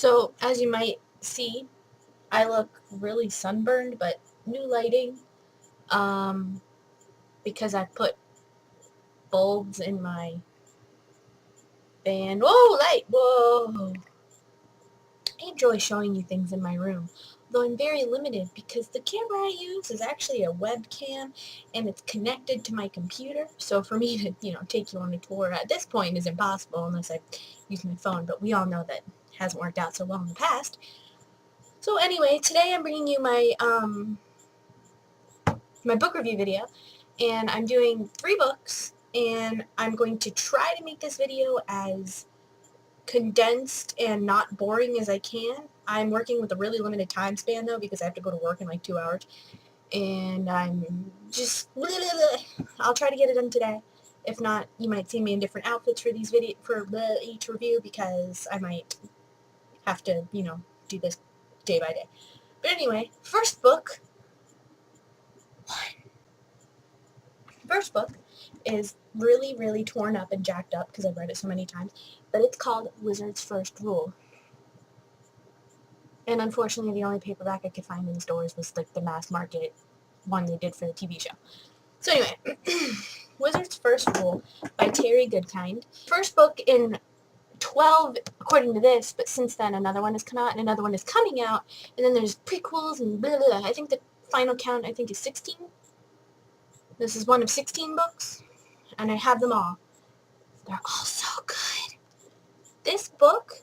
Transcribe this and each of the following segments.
So, as you might see, I look really sunburned, but new lighting, um, because I put bulbs in my van. Whoa, light, whoa! I enjoy showing you things in my room, though I'm very limited because the camera I use is actually a webcam and it's connected to my computer. So for me to, take you on a tour at this point is impossible unless I use my phone, but we all know that hasn't worked out so well in the past. So anyway, today I'm bringing you my book review video, and I'm doing 3 books, and I'm going to try to make this video as condensed and not boring as I can. I'm working with a really limited time span though because I have to go to work in like 2 hours, and I'm just I'll try to get it done today. If not, you might see me in different outfits for each review because I might have to, do this day by day. But anyway, first book is really, really torn up and jacked up because I've read it so many times, but it's called Wizard's First Rule. And unfortunately, the only paperback I could find in stores was like the mass market one they did for the TV show. So anyway, Wizard's First Rule by Terry Goodkind. First book in 12, according to this, but since then another one has come out and another one is coming out, and then there's prequels and blah, blah, blah. I think the final count, is 16. This is one of 16 books, and I have them all. They're all so good. This book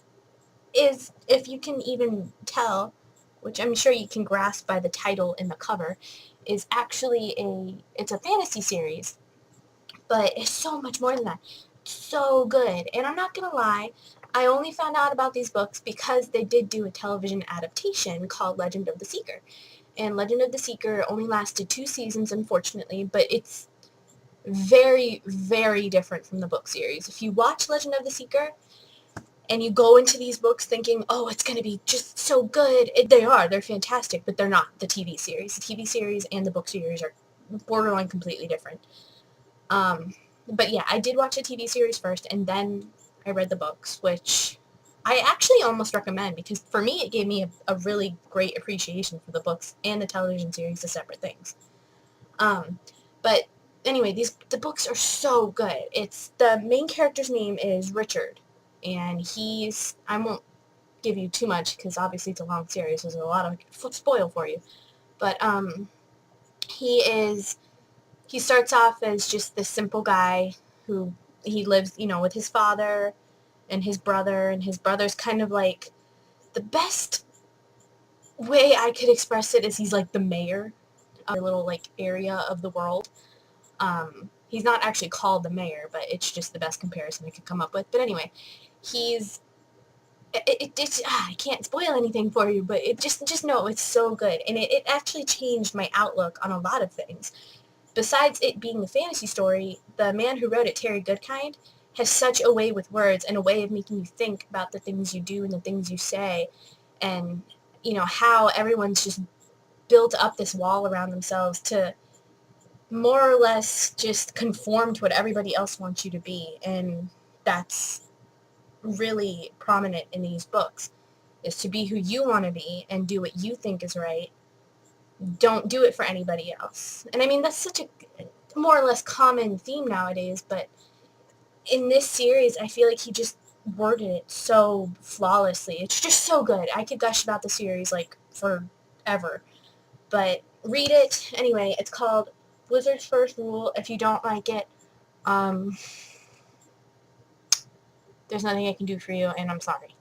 is, if you can even tell, which I'm sure you can grasp by the title and the cover, is actually it's a fantasy series, but it's so much more than that. So good. And I'm not gonna lie, I only found out about these books because they did do a television adaptation called Legend of the Seeker. And Legend of the Seeker only lasted 2 seasons, unfortunately, but it's very, very different from the book series. If you watch Legend of the Seeker and you go into these books thinking, oh, it's going to be just so good, they're fantastic, but they're not the TV series. The TV series and the book series are borderline completely different. But yeah, I did watch the TV series first, and then I read the books, which I actually almost recommend because for me it gave me a really great appreciation for the books and the television series as separate things. But anyway, the books are so good. It's the main character's name is Richard, and I won't give you too much because obviously it's a long series, so there's a lot of spoil for you. But he starts off as just this simple guy who he lives, with his father and his brother's kind of like, the best way I could express it is he's like the mayor of a little like area of the world. He's not actually called the mayor, but it's just the best comparison I could come up with. But anyway, I can't spoil anything for you, but just know it's so good, and it actually changed my outlook on a lot of things. Besides it being a fantasy story, the man who wrote it, Terry Goodkind, has such a way with words and a way of making you think about the things you do and the things you say, and how everyone's just built up this wall around themselves to more or less just conform to what everybody else wants you to be, and that's really prominent in these books, is to be who you want to be and do what you think is right. Don't do it for anybody else. And I mean, that's such a more or less common theme nowadays, but in this series, I feel like he just worded it so flawlessly. It's just so good. I could gush about the series like forever, but read it. Anyway, it's called Wizard's First Rule. If you don't like it, there's nothing I can do for you, and I'm sorry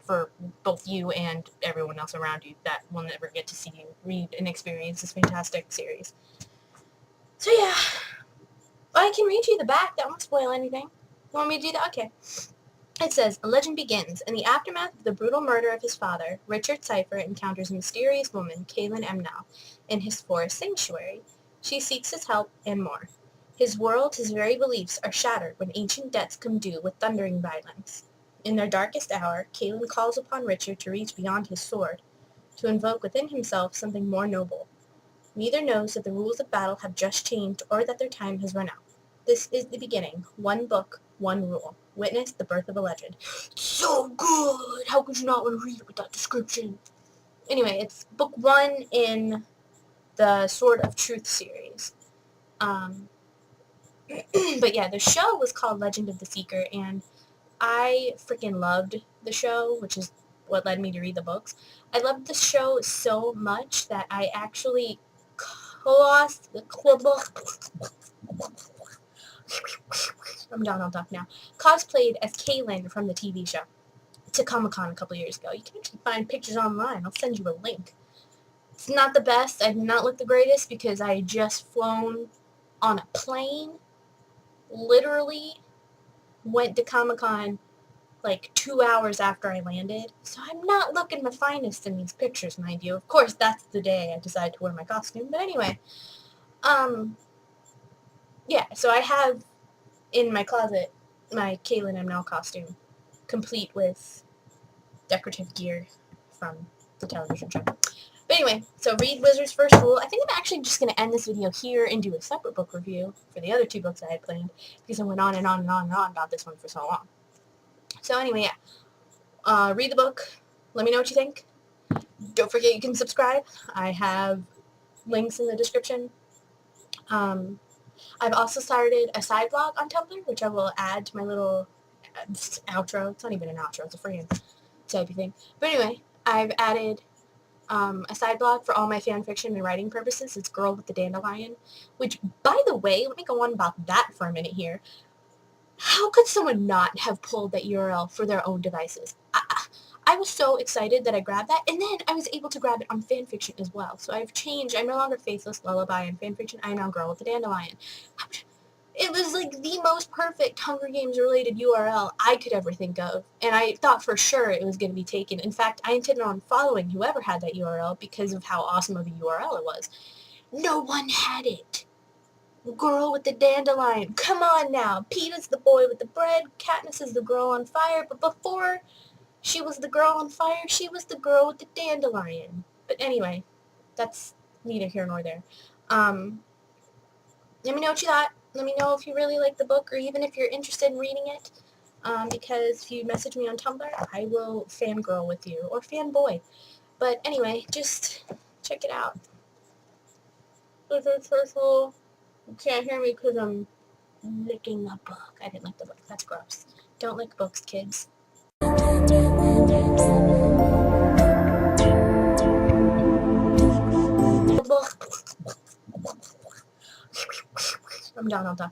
for both you and everyone else around you that will never get to see you read and experience this fantastic series. So yeah, I can read you the back. That won't spoil anything. You want me to do that? Okay. It says, a legend begins. In the aftermath of the brutal murder of his father, Richard Cypher encounters a mysterious woman, Kaylin Emnow, in his forest sanctuary. She seeks his help and more. His world, his very beliefs, are shattered when ancient debts come due with thundering violence. In their darkest hour, Kaylin calls upon Richard to reach beyond his sword, to invoke within himself something more noble. Neither knows that the rules of battle have just changed or that their time has run out. This is the beginning. One book, one rule. Witness the Birth of a Legend. So good! How could you not want to read it with that description? Anyway, it's book 1 in the Sword of Truth series. But yeah, the show was called Legend of the Seeker, and I freaking loved the show, which is what led me to read the books. I loved the show so much that I actually I'm down on talk now. Cosplayed as Kaylin from the TV show to Comic-Con a couple years ago. You can actually find pictures online. I'll send you a link. It's not the best. I did not look the greatest because I had just flown on a plane. Literally went to Comic-Con like 2 hours after I landed. So I'm not looking my finest in these pictures, mind you. Of course, that's the day I decided to wear my costume. But anyway, yeah, so I have in my closet my Kaylin M. Now costume, complete with decorative gear from the television show. But anyway, so read Wizard's First Rule. I think I'm actually just going to end this video here and do a separate book review for the other 2 books I had planned, because I went on and on and on and on about this one for so long. So anyway, yeah, read the book. Let me know what you think. Don't forget you can subscribe. I have links in the description. I've also started a side blog on Tumblr, which I will add to my little outro. It's not even an outro. It's a freaking type of thing. But anyway, I've added a side blog for all my fan fiction and writing purposes. It's Girl with the Dandelion, which, by the way, let me go on about that for a minute here. How could someone not have pulled that URL for their own devices? I was so excited that I grabbed that, and then I was able to grab it on fanfiction as well. So I've changed. I'm no longer Faithless Lullaby in fanfiction. I am now Girl with the Dandelion. It was like the most perfect Hunger Games related URL I could ever think of, and I thought for sure it was going to be taken. In fact, I intended on following whoever had that URL because of how awesome of a URL it was. No one had it. Girl with the Dandelion. Come on now. Peeta's the boy with the bread. Katniss is the girl on fire, but before she was the girl on fire, she was the girl with the dandelion. But anyway, that's neither here nor there. Let me know what you thought. Let me know if you really like the book, or even if you're interested in reading it. Because if you message me on Tumblr, I will fangirl with you, or fanboy. But anyway, just check it out. Wizard's First Rule. You can't hear me because I'm licking a book. I didn't lick the book. That's gross. Don't lick books, kids. I'm done.